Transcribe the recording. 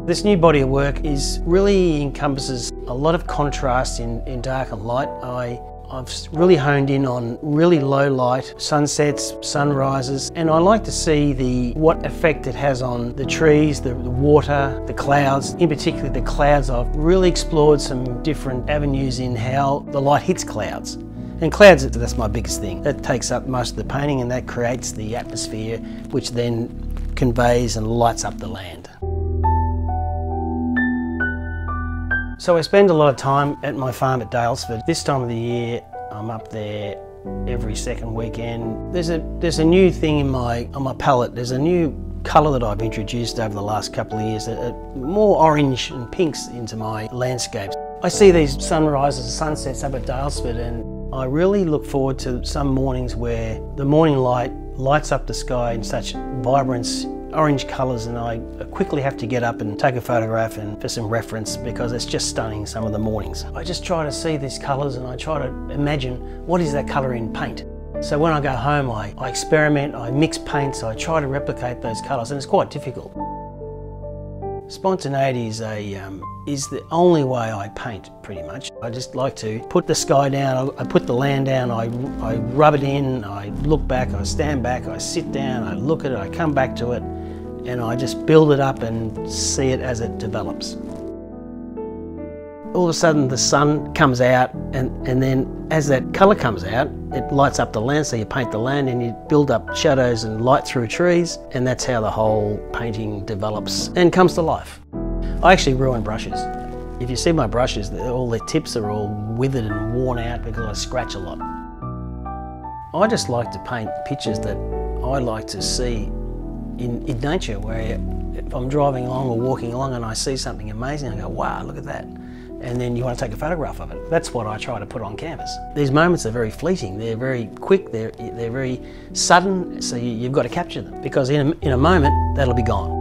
This new body of work really encompasses a lot of contrast in dark and light. I've really honed in on really low light, sunsets, sunrises, and I like to see what effect it has on the trees, the water, the clouds. In particular the clouds, I've really explored some different avenues in how the light hits clouds. And clouds, that's my biggest thing. That takes up most of the painting and that creates the atmosphere which then conveys and lights up the land. So I spend a lot of time at my farm at Daylesford. This time of the year I'm up there every second weekend. There's a new thing on my palette. There's a new colour that I've introduced over the last couple of years, more orange and pinks into my landscapes. I see these sunrises and sunsets up at Daylesford and I really look forward to some mornings where the morning light lights up the sky in such vibrance, orange colours, and I quickly have to get up and take a photograph and for some reference because it's just stunning some of the mornings. I just try to see these colours and I try to imagine what is that colour in paint. So when I go home I experiment, I mix paints, I try to replicate those colours and it's quite difficult. Spontaneity is the only way I paint pretty much. I just like to put the sky down, I put the land down, I rub it in, I look back, I stand back, I sit down, I look at it, I come back to it, and I just build it up and see it as it develops. All of a sudden the sun comes out and then as that colour comes out, it lights up the land, so you paint the land and you build up shadows and light through trees, and that's how the whole painting develops and comes to life. I actually ruin brushes. If you see my brushes, all the tips are all withered and worn out because I scratch a lot. I just like to paint pictures that I like to see in nature, where if I'm driving along or walking along and I see something amazing, I go, wow, look at that. And then you want to take a photograph of it. That's what I try to put on canvas. These moments are very fleeting, they're very quick, they're very sudden, so you've got to capture them because in a moment that'll be gone.